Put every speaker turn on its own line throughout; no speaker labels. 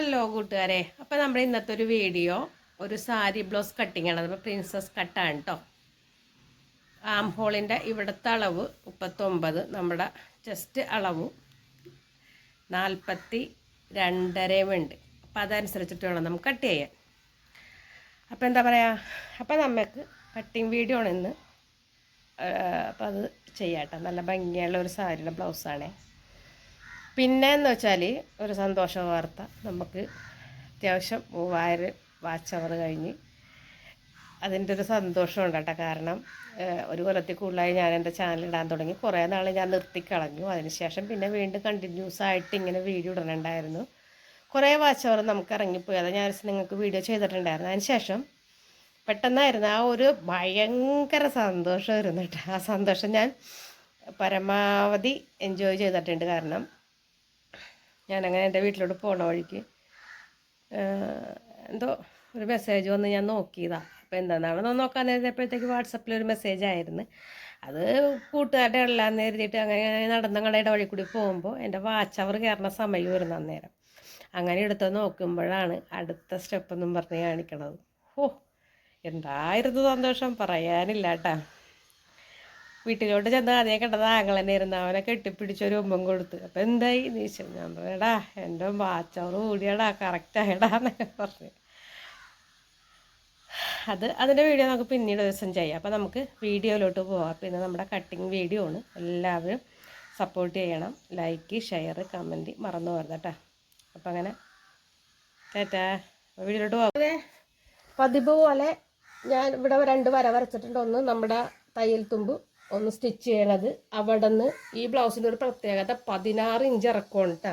Hello കൂട്ടുകാരെ, അപ്പോൾ നമ്മുടെ ഇന്നത്തെ ഒരു വീഡിയോ ഒരു സാരി ബ്ലൗസ് കട്ടിങ് ആണ്. അപ്പോൾ പ്രിൻസസ് കട്ടാണ് കേട്ടോ. ആം ഹോളിൻ്റെ ഇവിടുത്തെ അളവ് 39, നമ്മുടെ ചെസ്റ്റ് അളവ് 42.5 ഉണ്ട്. അപ്പോൾ അതനുസരിച്ചിട്ട് വേണം നമുക്ക് കട്ട് ചെയ്യാൻ. അപ്പോൾ എന്താ പറയുക, അപ്പോൾ നമുക്ക് കട്ടിങ് വീഡിയോ ആണ് ഇന്ന്. അപ്പോൾ അത് ചെയ്യാട്ടോ. നല്ല ഭംഗിയുള്ള ഒരു സാരിയുടെ ബ്ലൗസാണേ. പിന്നെ എന്ന് വെച്ചാൽ ഒരു സന്തോഷ വാർത്ത, നമുക്ക് അത്യാവശ്യം 3000 വാച്ച് അവർ കഴിഞ്ഞ് അതിൻ്റെ ഒരു സന്തോഷമുണ്ട് കേട്ടോ. കാരണം ഒരു കൊല്ലത്തിൽ കൂടുതലായി ഞാൻ എൻ്റെ ചാനൽ ഇടാൻ തുടങ്ങി. കുറേ നാൾ ഞാൻ നിർത്തിക്കളഞ്ഞു. അതിനുശേഷം പിന്നെ വീണ്ടും കണ്ടിന്യൂസ് ആയിട്ട് ഇങ്ങനെ വീഡിയോ ഇടണുണ്ടായിരുന്നു. കുറേ വാച്ച് അവർ നമുക്ക് ഇറങ്ങിപ്പോയി. അത് ഞാൻ നിങ്ങൾക്ക് വീഡിയോ ചെയ്തിട്ടുണ്ടായിരുന്നു. അതിനുശേഷം പെട്ടെന്നായിരുന്നു ആ ഒരു ഭയങ്കര സന്തോഷമായിരുന്നു കേട്ടോ. ആ സന്തോഷം ഞാൻ പരമാവധി എൻജോയ് ചെയ്തിട്ടുണ്ട്. കാരണം ഞാനങ്ങനെ എൻ്റെ വീട്ടിലോട്ട് പോണ വഴിക്ക് എന്തോ ഒരു മെസ്സേജ് വന്ന് ഞാൻ നോക്കിയതാണ്. അപ്പോൾ എന്താണെന്ന് നോക്കാൻ നേരത്തേക്ക് വാട്സപ്പിലൊരു മെസ്സേജ് ആയിരുന്നു. അത് കൂട്ടുകാരുടെ ഉള്ളാന്ന് കരുതിയിട്ട് അങ്ങനെ നടന്നങ്ങളുടെ വഴി കൂടി പോകുമ്പോൾ എൻ്റെ വാച്ച് അവർ കയറുന്ന സമയം വരുന്ന അന്നേരം അങ്ങനെ എടുത്ത് നോക്കുമ്പോഴാണ് അടുത്ത സ്റ്റെപ്പെന്നും പറഞ്ഞ് കാണിക്കണത്. ഓ, എന്തായിരുന്നു സന്തോഷം, പറയാനില്ല കേട്ടാ. വീട്ടിലോട്ട് ചെന്ന് ആദ്യം കണ്ടത് ആങ്ങളെന്നായിരുന്നു. അവനെ കെട്ടിപ്പിടിച്ചൊരു ഉമ്മം കൊടുത്ത്. അപ്പോൾ എന്തായി നീച്ചു? ഞാൻ പറയടാ, എൻ്റെ വാച്ചവർ കൂടിയടാ, കറക്റ്റായടാന്നൊക്കെ പറഞ്ഞു. അതിൻ്റെ വീഡിയോ നമുക്ക് പിന്നീട് ദിവസം ചെയ്യാം. അപ്പോൾ നമുക്ക് വീഡിയോയിലോട്ട് പോവാം. പിന്നെ നമ്മുടെ കട്ടിങ് വീഡിയോ ആണ്. എല്ലാവരും സപ്പോർട്ട് ചെയ്യണം. ലൈക്ക്, ഷെയർ, കമൻറ്റ് മറന്നു പോകരുത് കേട്ടോ. അപ്പം അങ്ങനെ ചേട്ടാ വീഡിയോയിലോട്ട് പോകാം. അതെ, പതിവ് പോലെ ഞാൻ ഇവിടെ 2 വര വരച്ചിട്ടുണ്ട്. ഒന്ന് നമ്മുടെ തയ്യൽ തുമ്പ് ഒന്ന് സ്റ്റിച്ച് ചെയ്യണത്. അവിടെ നിന്ന് ഈ ബ്ലൗസിൻ്റെ ഒരു പ്രത്യേകത 16 ഇഞ്ച് ഇറക്കമാണ് കേട്ടോ.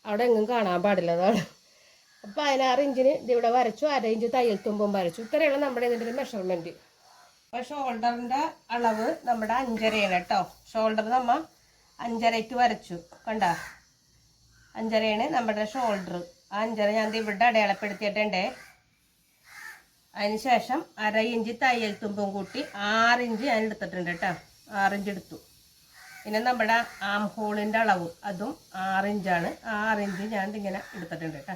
അവിടെ എങ്ങും കാണാൻ പാടില്ല, അതാണ്. അപ്പോൾ 16 ഇഞ്ചിന് ഇതിവിടെ വരച്ചു, 1/2 ഇഞ്ച് തയ്യൽ തുമ്പും വരച്ചു. ഇത്രയുള്ള നമ്മുടെ ഇതിൻ്റെ ഒരു മെഷർമെൻറ്റ്. അപ്പോൾ ഷോൾഡറിൻ്റെ അളവ് നമ്മുടെ 5.5 കേട്ടോ. ഷോൾഡർ നമ്മൾ 5.5 വരച്ചു, കണ്ട 5.5 നമ്മുടെ ഷോൾഡർ. ആ 5.5 ഞാൻ ഇവിടെ അടയാളപ്പെടുത്തിയിട്ടുണ്ടേ. അതിനുശേഷം 1/2 ഇഞ്ച് തയ്യൽ തുമ്പും കൂട്ടി 6 ഇഞ്ച് ഞാൻ എടുത്തിട്ടുണ്ട് കേട്ടോ. 6 ഇഞ്ച് എടുത്തു. പിന്നെ നമ്മുടെ ആം ഹോളിൻ്റെ അളവ് അതും 6 ഇഞ്ചാണ്. 6 ഇഞ്ച് ഞാൻ ഇങ്ങനെ എടുത്തിട്ടുണ്ട് കേട്ടോ.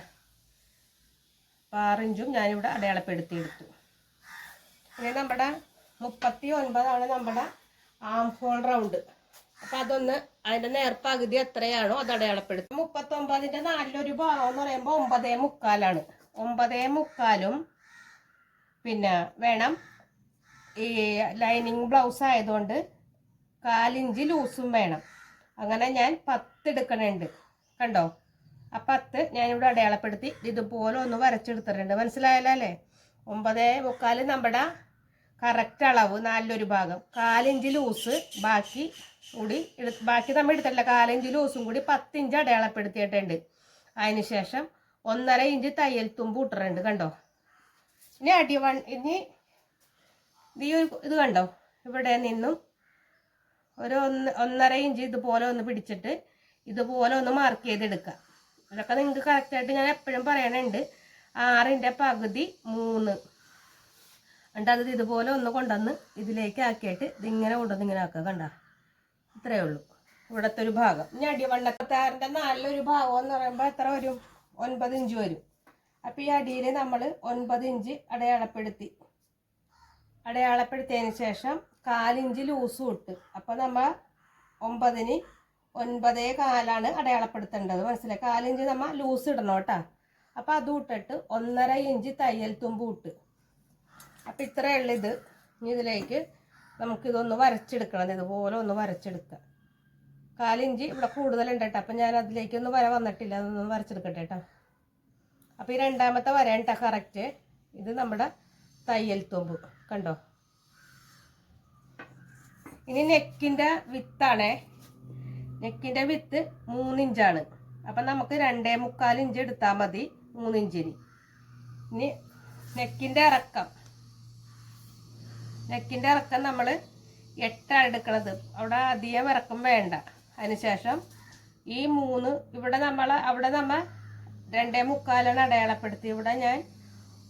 അപ്പോൾ 6 ഇഞ്ചും ഞാനിവിടെ അടയാളപ്പെടുത്തിയെടുത്തു. പിന്നെ നമ്മുടെ 39 നമ്മുടെ ആം ഹോൾ റൗണ്ട്. അപ്പം അതൊന്ന് അതിൻ്റെ നേർപ്പകുതി എത്രയാണോ അത് അടയാളപ്പെടുത്തും. 39ൻ്റെ 4 ഭാഗം എന്ന് പറയുമ്പോൾ 9.75 9.75 പിന്നെ വേണം. ഈ ലൈനിങ് ബ്ലൗസ് ആയതുകൊണ്ട് 1/4 ഇഞ്ച് ലൂസും വേണം. അങ്ങനെ ഞാൻ 10 എടുക്കണുണ്ട്, കണ്ടോ. ആ 10 ഞാനിവിടെ അടയാളപ്പെടുത്തി ഇതുപോലെ ഒന്ന് വരച്ചെടുത്തിട്ടുണ്ട്. മനസ്സിലായല്ലോ അല്ലേ? 9.75 നമ്മുടെ കറക്റ്റ് അളവ്. 4 ഭാഗം 1/4 ഇഞ്ച് ലൂസ് ബാക്കി കൂടി ബാക്കി നമ്മൾ എടുത്തിട്ടില്ല. 1/4 ഇഞ്ച് ലൂസും കൂടി 10 ഇഞ്ച് അടയാളപ്പെടുത്തിയിട്ടുണ്ട്. അതിന് ശേഷം 1.5 ഇഞ്ച് തയ്യൽ തുമ്പ് ഇട്ടിട്ടുണ്ട്, കണ്ടോ. ഇനി ഇനി ഇത് കണ്ടോ, ഇവിടെ നിന്നും ഒരു 1.5 ഇഞ്ച് ഇതുപോലെ ഒന്ന് പിടിച്ചിട്ട് ഇതുപോലെ ഒന്ന് മാർക്ക് ചെയ്തെടുക്കുക. ഇതൊക്കെ നിങ്ങൾക്ക് കറക്റ്റായിട്ട് ഞാൻ എപ്പോഴും പറയണുണ്ട്. 6ൻ്റെ പകുതി 3 എന്നിട്ട് അത് ഇതുപോലെ ഒന്ന് കൊണ്ടുവന്ന് ഇതിലേക്ക് ആക്കിയിട്ട് ഇതിങ്ങനെ കൊണ്ടുവന്ന് ഇങ്ങനെ ആക്കുക, കണ്ട. ഇത്രയേ ഉള്ളൂ ഇവിടുത്തെ ഒരു ഭാഗം. ഇനി അടിവണ്ണത്താറിൻ്റെ 4 ഭാഗം എന്ന് പറയുമ്പോൾ എത്ര വരും? 9 ഇഞ്ച് വരും. അപ്പോൾ ഈ അടിയിൽ നമ്മൾ 9 ഇഞ്ച് അടയാളപ്പെടുത്തിയതിന് ശേഷം 1/4 ഇഞ്ച് ലൂസും ഇട്ട്. അപ്പോൾ നമ്മൾ 9ന് 9.25 അടയാളപ്പെടുത്തേണ്ടത്. മനസ്സിലായി? 1/4 ഇഞ്ച് നമ്മൾ ലൂസ് ഇടണം കേട്ടോ. അപ്പോൾ അതും ഇട്ടിട്ട് 1.5 ഇഞ്ച് തയ്യൽ തുമ്പ് ഇട്ട്. അപ്പോൾ ഇത്രയേ ഉള്ളൂ ഇത്. ഇനി ഇതിലേക്ക് നമുക്കിതൊന്ന് വരച്ചെടുക്കണം. ഇതുപോലെ ഒന്ന് വരച്ചെടുക്കുക. 1/4 ഇഞ്ച് ഇവിടെ കൂടുതലുണ്ട് കേട്ടോ. അപ്പം ഞാൻ അതിലേക്കൊന്നും വര വന്നിട്ടില്ല, അതൊന്നും വരച്ചെടുക്കട്ടെ കേട്ടോ. അപ്പോൾ ഈ 2ാമത്തെ വര കേട്ടോ കറക്റ്റ്. ഇത് നമ്മുടെ തയ്യൽ തുമ്പ്, കണ്ടോ. ഇനി നെക്കിൻ്റെ വിത്താണേ. നെക്കിൻ്റെ വിത്ത് 3 ഇഞ്ചാണ്. അപ്പം നമുക്ക് 2.25 ഇഞ്ച് എടുത്താൽ മതി 3 ഇഞ്ചിന്. ഇനി നെക്കിൻ്റെ ഇറക്കം നമ്മൾ 8 എടുക്കണത്. അവിടെ അധികം ഇറക്കം വേണ്ട. അതിനുശേഷം ഈ 3 ഇവിടെ അവിടെ നമ്മൾ 2.25 അടയാളപ്പെടുത്തി. ഇവിടെ ഞാൻ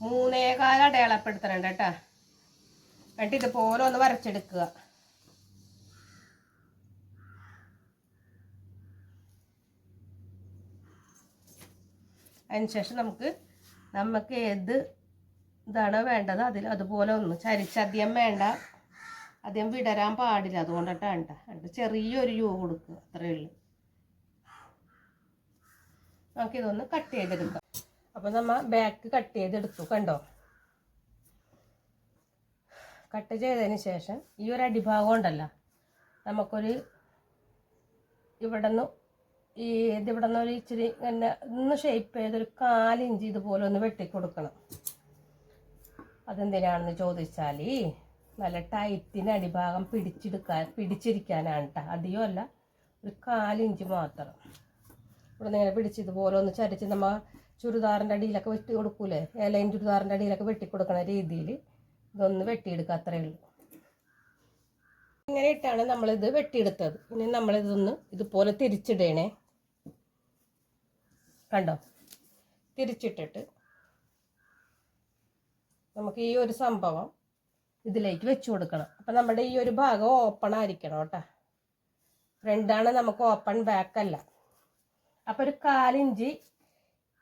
3.25 അടയാളപ്പെടുത്തണുണ്ട് കേട്ടോ. എന്നിട്ട് ഇതുപോലെ ഒന്ന് വരച്ചെടുക്കുക. അതിനുശേഷം നമുക്ക് ഏത് ഇതാണ് വേണ്ടത് അതുപോലെ ഒന്ന് ചരിച്ചധികം വേണ്ട, അധികം വിടരാൻ പാടില്ല. അതുകൊണ്ടിട്ടാണ് കേട്ടോ. ചെറിയൊരു യൂ കൊടുക്കുക, അത്രയേ ഉള്ളൂ. നമുക്കിതൊന്ന് കട്ട് ചെയ്തെടുക്കാം. അപ്പോൾ നമ്മൾ ബാക്ക് കട്ട് ചെയ്തെടുത്തു, കണ്ടോ. കട്ട് ചെയ്തതിന് ശേഷം ഈ ഒരു അടിഭാഗം ഉണ്ടല്ലോ, നമുക്കൊരു ഇവിടെ നിന്ന് ഒരു ഇച്ചിരി ഇങ്ങനെ ഒന്ന് ഷേപ്പ് ചെയ്തൊരു 4 ഇഞ്ച് ഇതുപോലെ ഒന്ന് വെട്ടിക്കൊടുക്കണം. അതെന്തിനാണെന്ന് ചോദിച്ചാൽ നല്ല ടൈറ്റിന് അടിഭാഗം പിടിച്ചിരിക്കാനാണ് കേട്ടോ. അധികം അല്ല, ഒരു 4 ഇഞ്ച് മാത്രം. ഇവിടെ നിന്ന് ഇങ്ങനെ പിടിച്ച് ഇതുപോലെ ഒന്ന് ചരിച്ച് നമ്മൾ ചുരിദാറിൻ്റെ അടിയിലൊക്കെ വെട്ടി കൊടുക്കൂലേ, ഏലയും ചുരിദാറിൻ്റെ അടിയിലൊക്കെ വെട്ടിക്കൊടുക്കുന്ന രീതിയിൽ ഇതൊന്ന് വെട്ടിയെടുക്കുക, അത്രയേ ഉള്ളൂ. ഇങ്ങനെ ഇട്ടാണ് നമ്മളിത് വെട്ടിയെടുത്തത്. ഇനി നമ്മളിതൊന്ന് ഇതുപോലെ തിരിച്ചിടണേ, കണ്ടോ. തിരിച്ചിട്ടിട്ട് നമുക്ക് ഈ ഒരു സംഭവം ഇതിലേക്ക് വെച്ച് കൊടുക്കണം. അപ്പം നമ്മുടെ ഈ ഒരു ഭാഗം ഓപ്പൺ ആയിരിക്കണം കേട്ടോ. ഫ്രണ്ടാണ് നമുക്ക് ഓപ്പൺ, ബാക്കല്ല. അപ്പം ഒരു 4 ഇഞ്ച്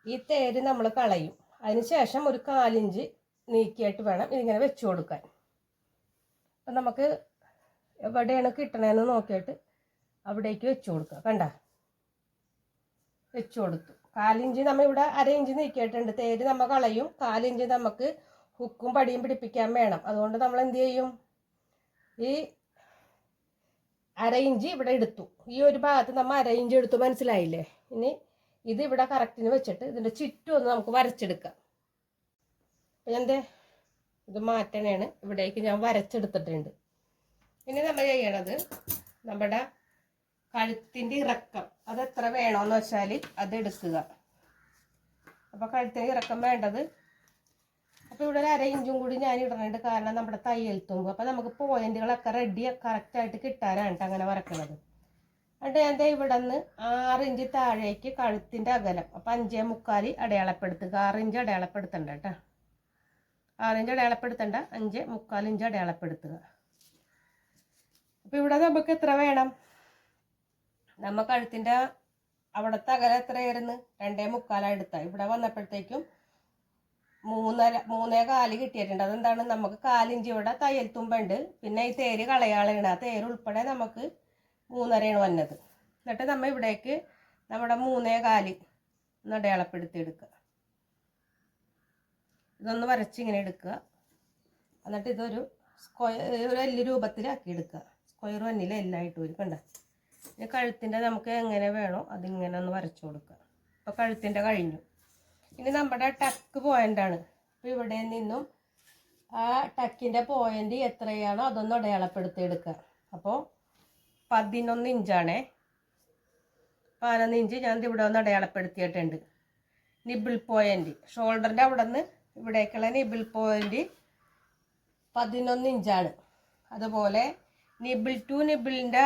ഈ തേര് നമ്മൾ കളയും. അതിന് ശേഷം ഒരു 4 ഇഞ്ച് നീക്കിയിട്ട് വേണം ഇതിങ്ങനെ വെച്ച് കൊടുക്കാൻ. അപ്പം നമുക്ക് എവിടെയാണ് കിട്ടണതെന്ന് നോക്കിയിട്ട് അവിടേക്ക് വെച്ച് കൊടുക്കുക, കണ്ട. വെച്ച് കൊടുത്തു. 4 ഇഞ്ച് നമ്മൾ ഇവിടെ 1/2 ഇഞ്ച് നീക്കിയിട്ടുണ്ട്. തേര് നമ്മൾ കളയും. 4 ഇഞ്ച് നമുക്ക് ഹുക്കും പടിയും പിടിപ്പിക്കാൻ വേണം. അതുകൊണ്ട് നമ്മൾ എന്ത് ചെയ്യും, ഈ 1/2 ഇഞ്ച് ഇവിടെ എടുത്തു. ഈ ഒരു ഭാഗത്ത് നമ്മൾ 1/2 ഇഞ്ച് എടുത്തു, മനസ്സിലായില്ലേ. ഇനി ഇത് ഇവിടെ കറക്റ്റിന് വെച്ചിട്ട് ഇതിൻ്റെ ചുറ്റും ഒന്ന് നമുക്ക് വരച്ചെടുക്കാം. അപ്പം ഞാൻ ഇത് മാറ്റണേണ്. ഇവിടേക്ക് ഞാൻ വരച്ചെടുത്തിട്ടുണ്ട്. ഇനി നമ്മൾ ചെയ്യണത് നമ്മുടെ കഴുത്തിൻ്റെ ഇറക്കം അത് എത്ര വേണമെന്ന് വെച്ചാൽ അത് എടുക്കുക. അപ്പോൾ കഴുത്തിന് ഇറക്കം വേണ്ടത്, അപ്പോൾ ഇവിടെ ഒരു 1/2 ഇഞ്ചും കൂടി ഞാൻ ഇടുന്നുണ്ട്. കാരണം നമ്മുടെ തയ്യൽ തുമ്പ്, അപ്പോൾ നമുക്ക് പോയിന്റുകളൊക്കെ കറക്റ്റായിട്ട് കിട്ടാനാണ് അങ്ങനെ വരക്കുന്നത്. എന്നിട്ട് ഞാൻ ഇവിടെ നിന്ന് 6 ഇഞ്ച് താഴേക്ക് കഴുത്തിൻ്റെ അകലം, അപ്പോൾ 5.25 അടയാളപ്പെടുത്തുക. 6 ഇഞ്ച് അടയാളപ്പെടുത്തണ്ട കേട്ടോ. 6 ഇഞ്ച് അടയാളപ്പെടുത്തണ്ട, 5.25 ഇഞ്ച് അടയാളപ്പെടുത്തുക. അപ്പോൾ ഇവിടെ നമുക്ക് എത്ര വേണം, നമ്മ കഴുത്തിൻ്റെ അവിടുത്തെ അകലം എത്രയായിരുന്നു, 2.25 എടുത്താൽ ഇവിടെ വന്നപ്പോഴത്തേക്കും 3.25 കിട്ടിയിട്ടുണ്ട്. അതെന്താണ്, നമുക്ക് 4 ഇഞ്ച് ഇവിടെ തയ്യൽ തുമ്പുണ്ട്, പിന്നെ ഈ തേര് കളയാളാണ്. ആ തേര് ഉൾപ്പെടെ നമുക്ക് 3.5 വന്നത്. എന്നിട്ട് നമ്മൾ ഇവിടേക്ക് നമ്മുടെ 3.25 ഒന്ന് അടയാളപ്പെടുത്തി എടുക്കുക. ഇതൊന്ന് വരച്ചിങ്ങനെ എടുക്കുക. എന്നിട്ട് ഇതൊരു ഒരു എല്ല് രൂപത്തിലാക്കി എടുക്കുക. സ്ക്വയർ വന്നില്ല, എല്ലായിട്ട് വരും, കണ്ട. ഇനി കഴുത്തിൻ്റെ നമുക്ക് എങ്ങനെ വേണോ അതിങ്ങനെ ഒന്ന് വരച്ചു കൊടുക്കുക. അപ്പോൾ കഴുത്തിൻ്റെ കഴിഞ്ഞു. ഇനി നമ്മുടെ ടക്ക് പോയിൻ്റാണ്. അപ്പോൾ ഇവിടെ നിന്നും ആ ടക്കിൻ്റെ പോയിൻ്റ് എത്രയാണോ അതൊന്ന് അടയാളപ്പെടുത്തി എടുക്കുക. അപ്പോൾ 11 ഇഞ്ചാണേ. 11 ഇഞ്ച് ഞാൻ ഇവിടെ ഒന്ന് അടയാളപ്പെടുത്തിയിട്ടുണ്ട്. നിബിൾ പോയിൻ്റ് ഷോൾഡറിൻ്റെ അവിടെ നിന്ന് ഇവിടേക്കുള്ള നിബിൾ പോയിൻ്റ് 11 ഇഞ്ചാണ്. അതുപോലെ നിബിൾ ടു നിബിളിൻ്റെ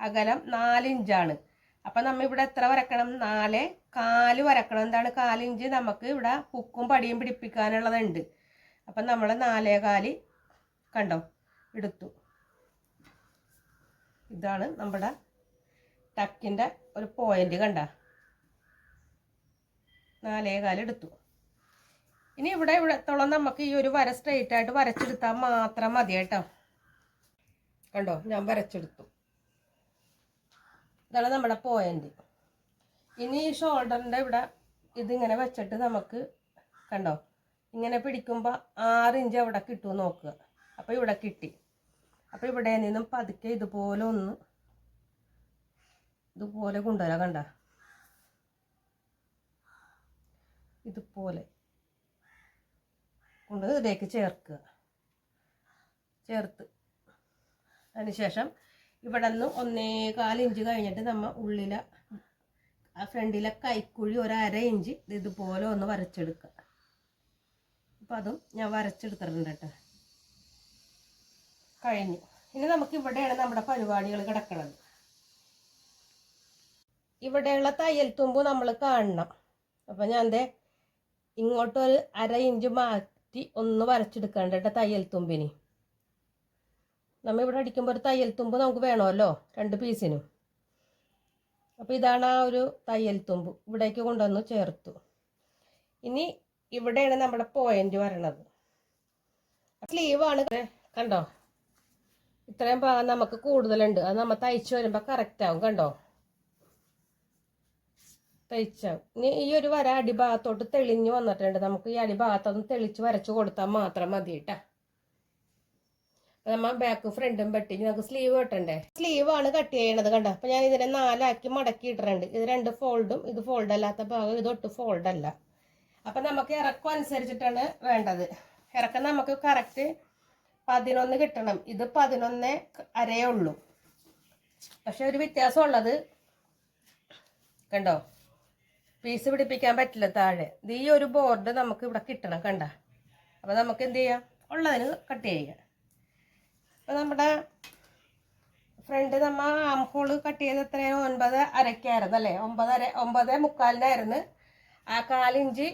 അകലം 4 ഇഞ്ചാണ്. അപ്പം നമ്മൾ ഇവിടെ എത്ര വരക്കണം, 4.25 വരക്കണം. എന്താണ് 4 ഇഞ്ച് നമുക്ക് ഇവിടെ ഹുക്കും പടിയും പിടിപ്പിക്കാനുള്ളതുണ്ട്. അപ്പം നമ്മൾ 4.25 കണ്ടോ എടുത്തു. ഇതാണ് നമ്മുടെ ടക്കിൻ്റെ ഒരു പോയിന്റ്, കണ്ട. 4.25 എടുത്തു. ഇനി ഇവിടത്തോളം നമുക്ക് ഈ ഒരു വര സ്ട്രെയിറ്റ് ആയിട്ട് വരച്ചെടുത്താൽ മാത്രം മതി കേട്ടോ. കണ്ടോ, ഞാൻ വരച്ചെടുത്തു. ഇതാണ് നമ്മുടെ പോയിന്റ്. ഇനി ഈ ഷോൾഡറിൻ്റെ ഇവിടെ ഇതിങ്ങനെ വെച്ചിട്ട് നമുക്ക് കണ്ടോ ഇങ്ങനെ പിടിക്കുമ്പോൾ 6 ഇഞ്ച് അവിടെ കിട്ടുമോ നോക്കുക. അപ്പോൾ ഇവിടെ കിട്ടി. അപ്പോൾ ഇവിടെ നിന്നും പതുക്കെ ഇതുപോലെ കൊണ്ടുവരാം, കണ്ട. ഇതുപോലെ കൊണ്ട് ഇതിലേക്ക് ചേർത്ത് അതിനുശേഷം ഇവിടെ നിന്ന് 1.25 ഇഞ്ച് കഴിഞ്ഞിട്ട് നമ്മൾ ഉള്ളിലെ ആ ഫ്രണ്ടിലെ കൈക്കുഴി ഒരു 1/2 ഇഞ്ച് ഇതുപോലെ ഒന്ന് വരച്ചെടുക്കുക. അപ്പം അതും ഞാൻ വരച്ചെടുത്തിട്ടുണ്ട് കേട്ടോ. കഴിഞ്ഞു. ഇനി നമുക്ക് ഇവിടെയാണ് നമ്മുടെ പരിപാടികൾ കിടക്കുന്നത്. ഇവിടെയുള്ള തയ്യൽ തുമ്പ് നമ്മൾ കാണണം. അപ്പം ഞാൻ ഇങ്ങോട്ടൊരു 1/2 ഇഞ്ച് മാറ്റി ഒന്ന് വരച്ചെടുക്കണ്ട കേട്ടോ തയ്യൽ തുമ്പിന്. നമ്മൾ ഇവിടെ അടിക്കുമ്പോൾ ഒരു തയ്യൽ തുമ്പ് നമുക്ക് വേണമല്ലോ 2 പീസിനും. അപ്പോൾ ഇതാണ് ആ ഒരു തയ്യൽ തുമ്പ് ഇവിടേക്ക് കൊണ്ടുവന്ന് ചേർത്തു. ഇനി ഇവിടെയാണ് നമ്മുടെ പോയിന്റ് വരണത്. സ്ലീവാണ് കണ്ടോ, ഇത്രയും ഭാഗം നമുക്ക് കൂടുതലുണ്ട്. അത് നമ്മൾ തയ്ച്ച് വരുമ്പോൾ കറക്റ്റ് ആവും. കണ്ടോ, തയ്ച്ചാവും. ഇനി ഈ ഒരു വര അടിഭാഗത്തോട്ട് തെളിഞ്ഞ് വന്നിട്ടുണ്ട്. നമുക്ക് ഈ അടിഭാഗത്തൊന്ന് തെളിച്ച് വരച്ച് കൊടുത്താൽ മാത്രം മതി കേട്ടാ. നമ്മൾ ബാക്കും ഫ്രണ്ടും വെട്ടി നമുക്ക് സ്ലീവ് വെട്ടണ്ടേ. സ്ലീവാണ് കട്ട് ചെയ്യണത്. കണ്ടോ, അപ്പൊ ഞാൻ ഇതിനെ 4 ആക്കി മടക്കി ഇട്ടിട്ടുണ്ട്. ഇത് 2 ഫോൾഡും ഇത് ഫോൾഡ് അല്ലാത്ത ഭാഗം ഇതൊട്ട് ഫോൾഡ് അല്ല. അപ്പൊ നമുക്ക് ഇറക്കം അനുസരിച്ചിട്ടാണ് വേണ്ടത്. ഇറക്കം നമുക്ക് കറക്റ്റ് 11 കിട്ടണം. ഇത് 11.5 ഉള്ളൂ. പക്ഷെ ഒരു വ്യത്യാസം ഉള്ളത് കണ്ടോ, പീസ് പിടിപ്പിക്കാൻ പറ്റില്ല താഴെ. ഇത് ഈ ഒരു ബോർഡ് നമുക്ക് ഇവിടെ കിട്ടണം. കണ്ട, അപ്പൊ നമുക്ക് എന്ത് ചെയ്യാം, ഉള്ളതിന് കട്ട് ചെയ്യാം. അപ്പൊ നമ്മുടെ ഫ്രണ്ട് നമ്മ ആം ഹോള് കട്ട് ചെയ്ത് എത്രയാണ്, 9.5 അല്ലേ, 9.25 ആ 1/4 ഇഞ്ച്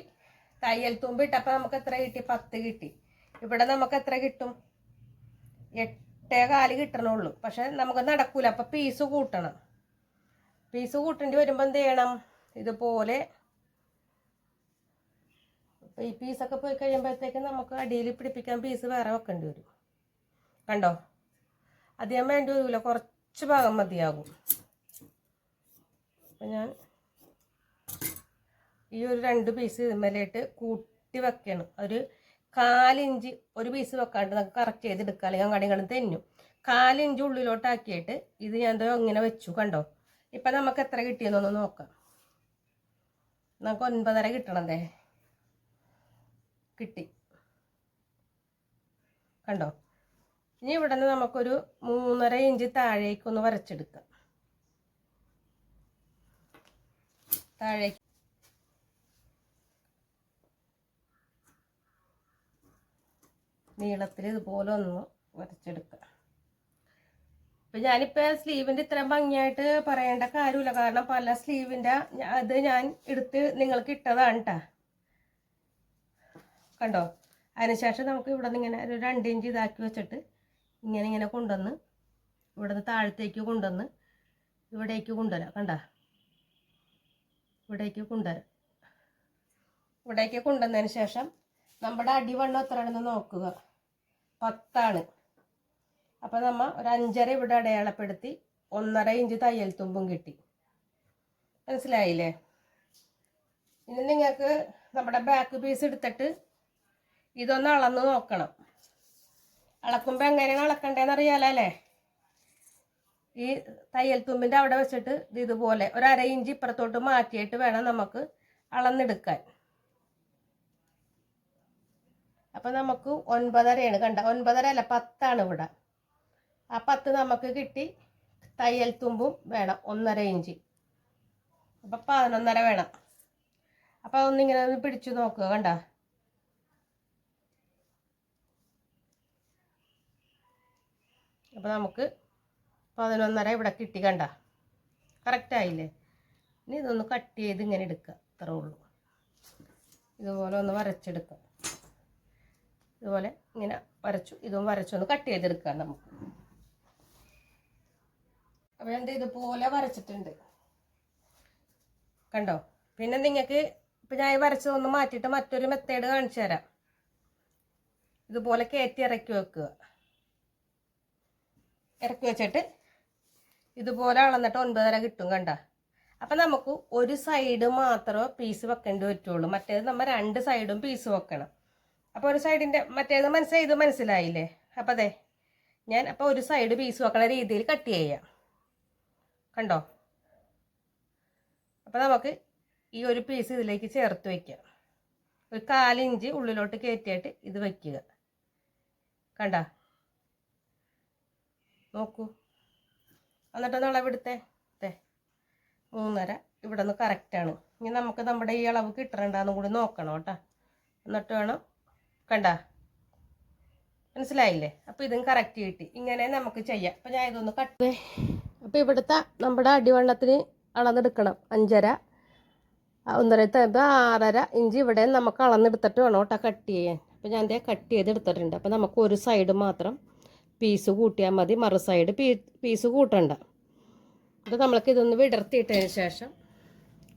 തയ്യൽ തുമ്പ് ഇട്ടപ്പോൾ നമുക്ക് എത്ര കിട്ടി, 10 കിട്ടി. ഇവിടെ നമുക്ക് എത്ര കിട്ടും, 8.25 കിട്ടണുള്ളൂ. പക്ഷെ നമുക്ക് നടക്കൂല. അപ്പൊ പീസ് കൂട്ടണം. പീസ് കൂട്ടേണ്ടി വരുമ്പോൾ എന്ത് ചെയ്യണം, ഇതുപോലെ ഈ പീസൊക്കെ പോയി കഴിയുമ്പോഴത്തേക്ക് നമുക്ക് അടിയിൽ പിടിപ്പിക്കാൻ പീസ് വേറെ വെക്കേണ്ടി വരും. കണ്ടോ, അധികം വേണ്ടി വരില്ല, കുറച്ച് ഭാഗം മതിയാകും. അപ്പം ഞാൻ ഈ ഒരു 2 പീസ് ഇതുമേലായിട്ട് കൂട്ടി വെക്കണം. ഒരു 1/4 ഇഞ്ച് ഒരു പീസ് വെക്കാണ്ട് നമുക്ക് കറക്റ്റ് ചെയ്തെടുക്കാം, അല്ലെങ്കിൽ അങ്ങാടികളും തെന്നും. 1/4 ഇഞ്ച് ഉള്ളിലോട്ടാക്കിയിട്ട് ഇത് ഞാൻ ഇങ്ങനെ വെച്ചു. കണ്ടോ, ഇപ്പം നമുക്ക് എത്ര കിട്ടിയെന്നൊന്ന് നോക്കാം. നമുക്ക് 9.5 കിട്ടണതേ, കിട്ടി. കണ്ടോ, ഇനി ഇവിടെ നിന്ന് നമുക്കൊരു 3.5 ഇഞ്ച് താഴേക്കൊന്ന് വരച്ചെടുക്കാം. താഴേക്ക് നീളത്തിൽ ഇതുപോലെ ഒന്ന് വരച്ചെടുക്കാം. അപ്പം ഞാനിപ്പോൾ സ്ലീവിൻ്റെ ഇത്രയും ഭംഗിയായിട്ട് പറയേണ്ട കാര്യമില്ല. കാരണം പല സ്ലീവിൻ്റെ അത് ഞാൻ എടുത്ത് നിങ്ങൾക്ക് ഇട്ടതാണ് കേട്ടോ. കണ്ടോ, അതിനുശേഷം നമുക്ക് ഇവിടെ നിന്ന് ഇങ്ങനെ ഒരു 2 ഇഞ്ച് ഇതാക്കി വെച്ചിട്ട് ഇങ്ങനെ കൊണ്ടുവന്ന് ഇവിടെ നിന്ന് താഴത്തേക്ക് കൊണ്ടുവന്ന് ഇവിടേക്ക് കൊണ്ടുവരാം. കണ്ട, ഇവിടേക്ക് കൊണ്ടുവരാം. ഇവിടേക്ക് കൊണ്ടുവന്നതിന് ശേഷം നമ്മുടെ അടിവണ്ണം എത്രയാണെന്ന് നോക്കുക, 10 അപ്പം നമ്മൾ ഒരു 5.5 ഇവിടെ അടയാളപ്പെടുത്തി 1.5 ഇഞ്ച് തയ്യൽ തുമ്പും കിട്ടി. മനസ്സിലായില്ലേ? ഇനി നിങ്ങൾക്ക് നമ്മുടെ ബാക്ക് പീസ് എടുത്തിട്ട് ഇതൊന്ന് അളന്ന് നോക്കണം. അളക്കുമ്പോൾ എങ്ങനെയാണ് അളക്കണ്ടേന്ന് അറിയാലോ അല്ലേ? ഈ തയ്യൽ തുമ്പിൻ്റെ അവിടെ വെച്ചിട്ട് ഇതുപോലെ ഒരു 1/2 ഇഞ്ച് ഇപ്പുറത്തോട്ട് മാറ്റിയിട്ട് വേണം നമുക്ക് അളന്നെടുക്കാൻ. അപ്പം നമുക്ക് 9.5 കണ്ട, 9.5 അല്ല 10 ഇവിടെ. ആ 10 നമുക്ക് കിട്ടി. തയ്യൽ തുമ്പും വേണം 1.5 ഇഞ്ച്. അപ്പം 11.5 വേണം. അപ്പം അതൊന്നിങ്ങനെ ഒന്ന് പിടിച്ചു നോക്കുക. കണ്ട, അപ്പം നമുക്ക് 11.5 ഇവിടെ കിട്ടി. കണ്ട, കറക്റ്റായില്ലേ? ഇനി ഇതൊന്ന് കട്ട് ചെയ്ത് ഇങ്ങനെ എടുക്കുക, അത്രേ ഉള്ളൂ. ഇതുപോലെ ഒന്ന് വരച്ചെടുക്കുക. ഇതുപോലെ ഇങ്ങനെ വരച്ചു, ഇതും വരച്ചൊന്ന് കട്ട് ചെയ്തെടുക്കാം നമുക്ക്. അപ്പം ഞാൻ ഇതുപോലെ വരച്ചിട്ടുണ്ട്. കണ്ടോ? പിന്നെ നിങ്ങൾക്ക് ഇപ്പം ഞാൻ വരച്ചതൊന്ന് മാറ്റിയിട്ട് മറ്റൊരു മെത്തേഡ് കാണിച്ചു തരാം. ഇതുപോലെ കയറ്റി ഇറക്കി വെക്കുക. ഇറക്കി വെച്ചിട്ട് ഇതുപോലെ അളന്നിട്ട് 9.5 കിട്ടും. കണ്ട, അപ്പം നമുക്ക് ഒരു സൈഡ് മാത്രമേ പീസ് വെക്കേണ്ടി പറ്റുള്ളൂ. മറ്റേത് നമ്മൾ 2 സൈഡും പീസ് വെക്കണം. അപ്പോൾ ഒരു സൈഡിൻ്റെ മറ്റേത് ഇത് മനസ്സിലായില്ലേ? അപ്പം അതെ, ഞാൻ അപ്പോൾ ഒരു സൈഡ് പീസ് വെക്കണ രീതിയിൽ കട്ട് ചെയ്യാം. കണ്ടോ? അപ്പം നമുക്ക് ഈ ഒരു പീസ് ഇതിലേക്ക് ചേർത്ത് വയ്ക്കാം. ഒരു 1/4 ഇഞ്ച് ഉള്ളിലോട്ട് കയറ്റിയിട്ട് ഇത് വയ്ക്കുക. കണ്ട, നോക്കൂ. എന്നിട്ടൊന്ന് അളവെടുത്തേ. 3.5 ഇവിടെ നിന്ന് കറക്റ്റാണ്. ഇനി നമുക്ക് നമ്മുടെ ഈ അളവ് കിട്ടണമെന്ന് കൂടി നോക്കണം കേട്ടോ. എന്നിട്ട് വേണം. കണ്ട, മനസ്സിലായില്ലേ? അപ്പോൾ ഇതും കറക്റ്റ് കിട്ടി. ഇങ്ങനെ നമുക്ക് ചെയ്യാം. അപ്പം ഞാൻ ഇതൊന്ന് കട്ട്. അപ്പോൾ ഇവിടുത്തെ നമ്മുടെ അടിവണ്ണത്തിന് അളന്നെടുക്കണം. 5.5 6.5 ഇഞ്ച് ഇവിടെ നമുക്ക് അളന്നെടുത്തിട്ട് വേണം കേട്ടോ കട്ട് ചെയ്യാൻ. അപ്പോൾ ഞാൻ എൻ്റെ കട്ട് ചെയ്തെടുത്തിട്ടുണ്ട്. അപ്പോൾ നമുക്ക് ഒരു സൈഡ് മാത്രം പീസ് കൂട്ടിയാൽ മതി, മറു സൈഡ് പീസ് കൂട്ടണ്ട. അപ്പോൾ നമ്മൾക്ക് ഇതൊന്ന് വിടർത്തിയിട്ടതിന് ശേഷം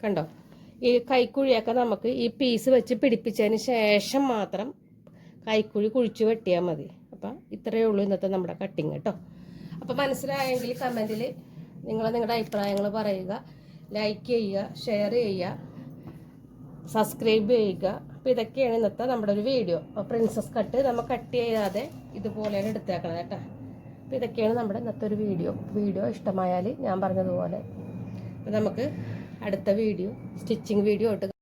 കണ്ടോ, ഈ കൈക്കുഴിയൊക്കെ നമുക്ക് ഈ പീസ് വെച്ച് പിടിപ്പിച്ചതിന് ശേഷം മാത്രം കൈക്കുഴി കുഴിച്ച് വെട്ടിയാൽ മതി. അപ്പം ഇത്രയേ ഉള്ളൂ ഇന്നത്തെ നമ്മുടെ കട്ടിങ് കേട്ടോ. അപ്പം മനസ്സിലായെങ്കിൽ കമൻറ്റിൽ നിങ്ങളുടെ അഭിപ്രായങ്ങൾ പറയുക, ലൈക്ക് ചെയ്യുക, ഷെയർ ചെയ്യുക, സബ്സ്ക്രൈബ് ചെയ്യുക. അപ്പോൾ ഇതൊക്കെയാണ് ഇന്നത്തെ നമ്മുടെ ഒരു വീഡിയോ. അപ്പോൾ പ്രിൻസസ് കട്ട് നമ്മൾ കട്ട് ചെയ്യാതെ ഇതുപോലെയാണ് എടുത്തേക്കണം കേട്ടോ. അപ്പോൾ ഇതൊക്കെയാണ് നമ്മുടെ ഇന്നത്തെ ഒരു വീഡിയോ ഇഷ്ടമായാൽ ഞാൻ പറഞ്ഞതുപോലെ നമുക്ക് അടുത്ത വീഡിയോ സ്റ്റിച്ചിങ് വീഡിയോ ഇട്ട്